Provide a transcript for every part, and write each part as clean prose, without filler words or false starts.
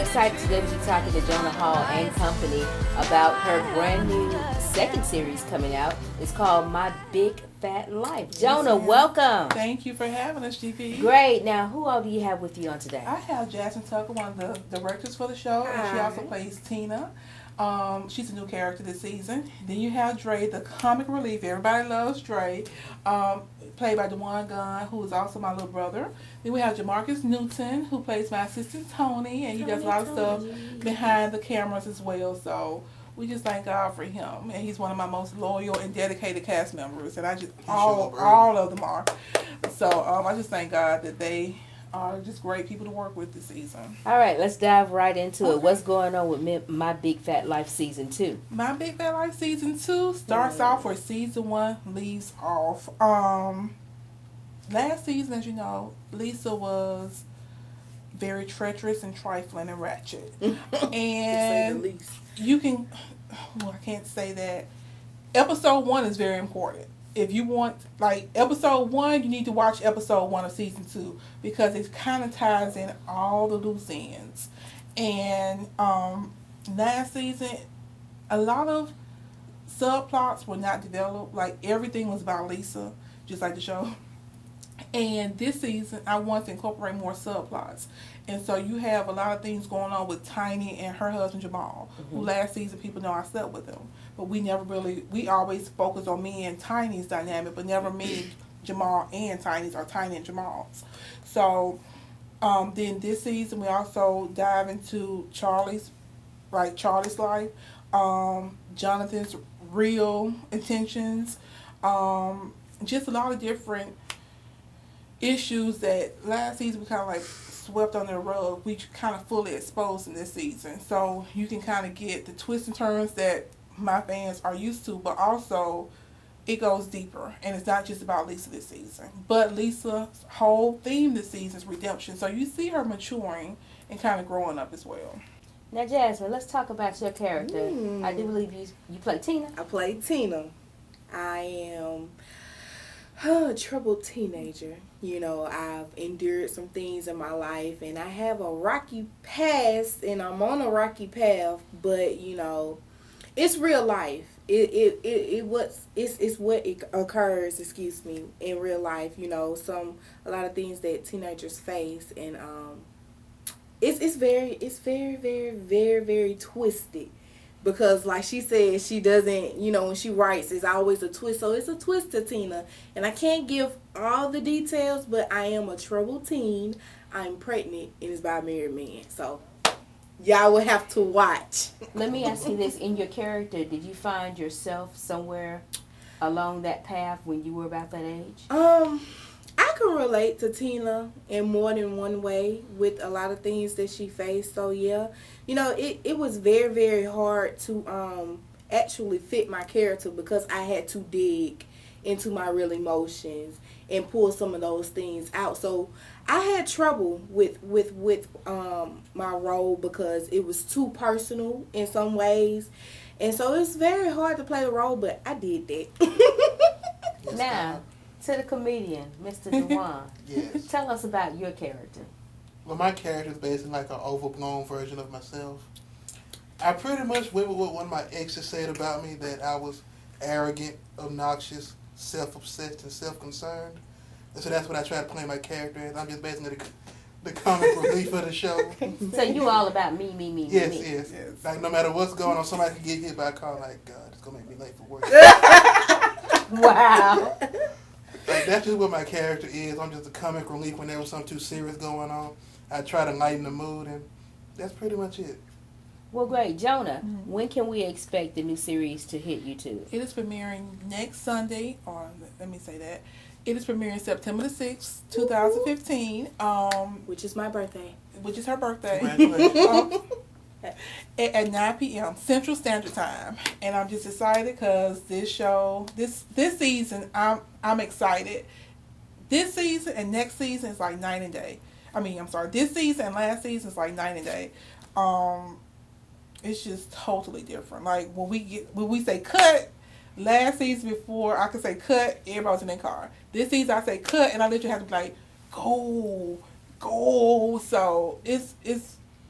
excited today to be talking to Jona Hall and Company about her brand new second series coming out. It's called My Big Fat Life. Jona, welcome. Thank you for having us, GP. Great. Now, who all do you have with you on today? I have Jasmin Tucker, one of the directors for the show, and she also plays Tina. She's a new character this season. Then you have Dre, the comic relief. Everybody loves Dre. Played by Dejuan Gunn, who is also my little brother. Then we have Jamarcus Newton, who plays my assistant Tony, and he does a lot of stuff behind the cameras as well. So we just thank God for him, and he's one of my most loyal and dedicated cast members, and I just all of them are. So I just thank God that they are just great people to work with this season. All right, let's dive right into it. What's going on with My Big Fat Life Season 2? My Big Fat Life Season 2 starts off where Season 1 leaves off. Last season, as you know, Lisa was very treacherous and trifling and ratchet. And you can, well, I can't say that. Episode 1 is very important. If you want, like, episode 1, you need to watch episode 1 of season 2 because it kind of ties in all the loose ends. And last season, a lot of subplots were not developed. Like, everything was about Lisa, just like the show. And this season, I want to incorporate more subplots. And so you have a lot of things going on with Tiny and her husband Jamal, who last season people know I slept with him. But we always focus on me and Tiny's dynamic, but never me, Jamal, and Tiny's, or Tiny and Jamal's. So then this season, we also dive into Charlie's life, Jonathan's real intentions, just a lot of different issues that last season we kind of like swept under the rug. We kind of fully exposed in this season, so you can kind of get the twists and turns that my fans are used to, but also it goes deeper, and it's not just about Lisa this season. But Lisa's whole theme this season is redemption, so you see her maturing and kind of growing up as well. Now, Jasmin, let's talk about your character. I do believe you play Tina. I play Tina. I am a troubled teenager. You know, I've endured some things in my life, and I have a rocky past, and I'm on a rocky path. But you know, it's real life. It's what it occurs. Excuse me, in real life. You know, a lot of things that teenagers face, and it's very twisted. Because like she said, she doesn't, you know, when she writes, it's always a twist. So it's a twist to Tina. And I can't give all the details, but I am a troubled teen. I'm pregnant, and it's by a married man. So y'all will have to watch. Let me ask you this. In your character, did you find yourself somewhere along that path when you were about that age? I can relate to Tina in more than one way with a lot of things that she faced. So yeah, you know, it was very, very hard to actually fit my character because I had to dig into my real emotions and pull some of those things out. So I had trouble with my role because it was too personal in some ways. And so it's very hard to play the role, but I did that. Now, to the comedian, Mr. Dejuan. Yes. Tell us about your character. Well, my character is basically like an overblown version of myself. I pretty much went with what one of my exes said about me, that I was arrogant, obnoxious, self-obsessed, and self-concerned. And so that's what I try to play my character as. I'm just basically the comic relief of the show. So you all about me. Yes, me. yes. Like no matter what's going on, somebody can get hit by a car like, God, it's going to make me late for work. Wow. Like, that's just what my character is. I'm just a comic relief when there was something too serious going on. I try to lighten the mood, and that's pretty much it. Well, great. Jona, when can we expect the new series to hit YouTube? It is premiering next Sunday, or let me say that. It is premiering September the 6th, 2015. Which is my birthday. Which is her birthday. Congratulations. At 9 p.m. Central Standard Time. And I'm just excited because this show, this season, I'm excited. This season and next season is like night and day. This season and last season is like night and day. It's just totally different. Like when we say cut, last season before I could say cut, everybody was in their car. This season I say cut and I literally have to be like, go. So it's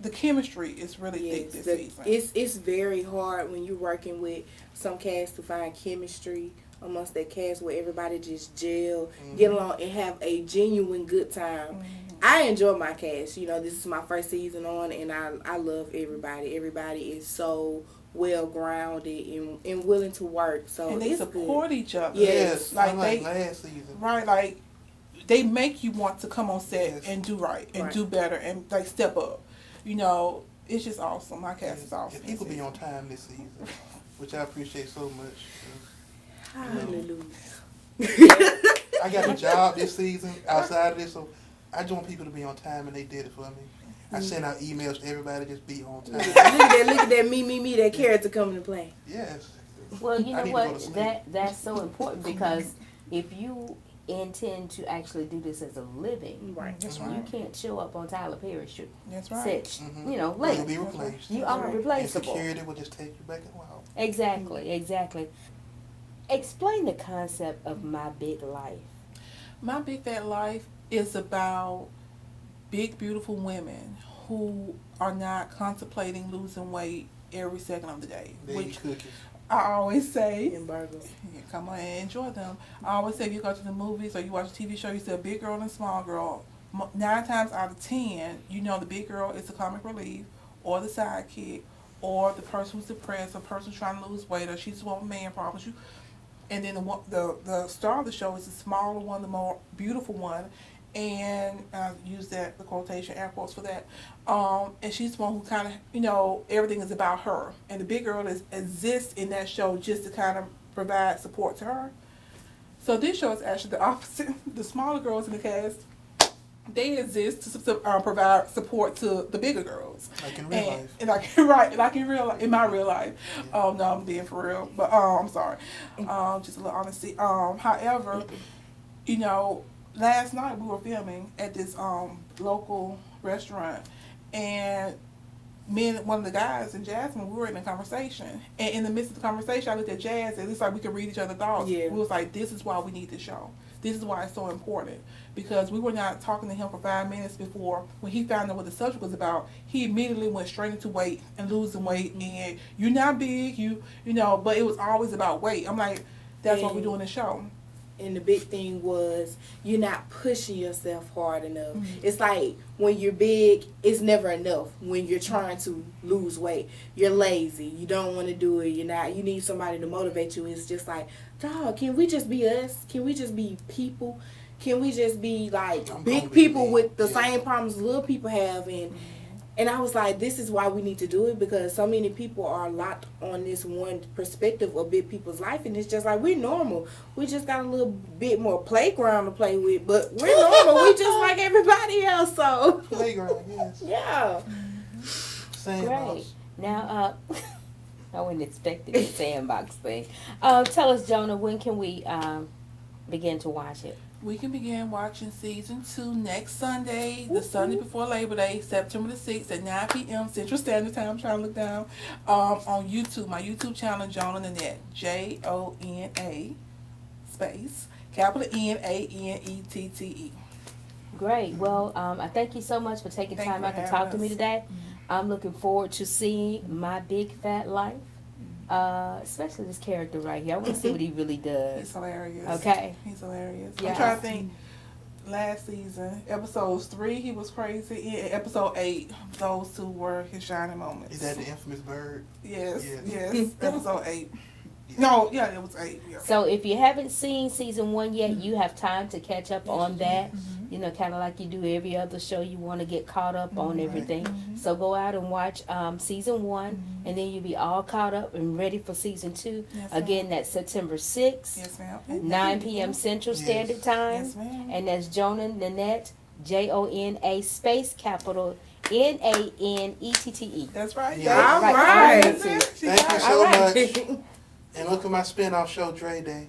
the chemistry is really thick this season. It's very hard when you're working with some cast to find chemistry amongst that cast where everybody just gel, get along, and have a genuine good time. I enjoy my cast. You know, this is my first season on, and I love everybody. Everybody is so well grounded and willing to work. So and they support each other. Yes, like last season. Right, like they make you want to come on set and do right and do better and like step up. You know, it's just awesome. My cast is awesome. And people be on time this season, which I appreciate so much. Hallelujah. I got a job this season outside of this, so I just want people to be on time, and they did it for me. I sent out emails to everybody, just be on time. Look at that me, that character coming to play. Yes. Well, you know what? That's so important because if you intend to actually do this as a living, That's right. you can't show up on Tyler Perry's shoot. That's right. Set, you know, late. You'll be replaced. You are replaceable. And security will just take you back in a while. Exactly. Explain the concept of My Big Life. My Big Fat Life is about big, beautiful women who are not contemplating losing weight every second of the day. They eat cookies. I always say, And burgers. yeah, come on and enjoy them. I always say if you go to the movies or you watch a TV show, you see a big girl and a small girl. 9 times out of 10, you know the big girl is the comic relief or the sidekick or the person who's depressed, a person trying to lose weight, or she's the one with man problems. And then the star of the show is the smaller one, the more beautiful one. And I use the quotation air quotes for that. And she's the one who kind of, you know, everything is about her. And the big girl exists in that show just to kind of provide support to her. So this show is actually the opposite. The smaller girls in the cast, they exist to provide support to the bigger girls. Like in real life. And like in my real life. Yeah. No, I'm being for real. But I'm sorry. Just a little honesty. However, you know, last night we were filming at this local restaurant, and me and one of the guys and Jasmin, we were in a conversation. And in the midst of the conversation, I looked at Jazz, and it's like we could read each other's thoughts. Yeah. We was like, this is why we need this show. This is why it's so important. Because we were not talking to him for 5 minutes before. When he found out what the subject was about, he immediately went straight into weight and losing weight. And you're not big, you know, but it was always about weight. I'm like, that's what we're doing the show. And the big thing was you're not pushing yourself hard enough. It's like when you're big, it's never enough. When you're trying to lose weight, you're lazy. You don't want to do it. You need somebody to motivate you. It's just like, dog, can we just be us? Can we just be people? Can we just be like big people with the same problems little people have? And I was like, this is why we need to do it, because so many people are locked on this one perspective of big people's life, and it's just like, we're normal. We just got a little bit more playground to play with, but we're normal. We just like everybody else, so. Playground, yes. Yeah. Sandbox. Great. Now, I wasn't expecting the sandbox thing. Tell us, Jona, when can we begin to watch it? We can begin watching season 2 next Sunday, the Sunday before Labor Day, September the 6th at 9 p.m. Central Standard Time. I'm trying to look down. On YouTube, my YouTube channel, Jona Nanette, Jona space capital Nanette. Great. Well, I thank you so much for taking time out to talk to me today. I'm looking forward to seeing My Big Fat Life. Especially this character right here. I want to see what he really does. He's hilarious. Okay. He's hilarious. Yes. I'm trying to think. Last season, episodes 3, he was crazy. In episode 8, those 2 were his shining moments. Is that the infamous bird? Yes. Episode 8. No, yeah, it was 8. Yeah. So if you haven't seen season 1 yet, you have time to catch up on that. You know, kind of like you do every other show, you want to get caught up on everything. So go out and watch season 1, and then you'll be all caught up and ready for season 2. Yes, Again, that's September 6th, Yes, ma'am. 9 p.m. Central Standard Time. Yes, ma'am. And that's Jona Nanette, Jona space capital Nanette. That's right. Yeah. All right. That's it. Thank you so much. And look at my spin-off show, Dre Day.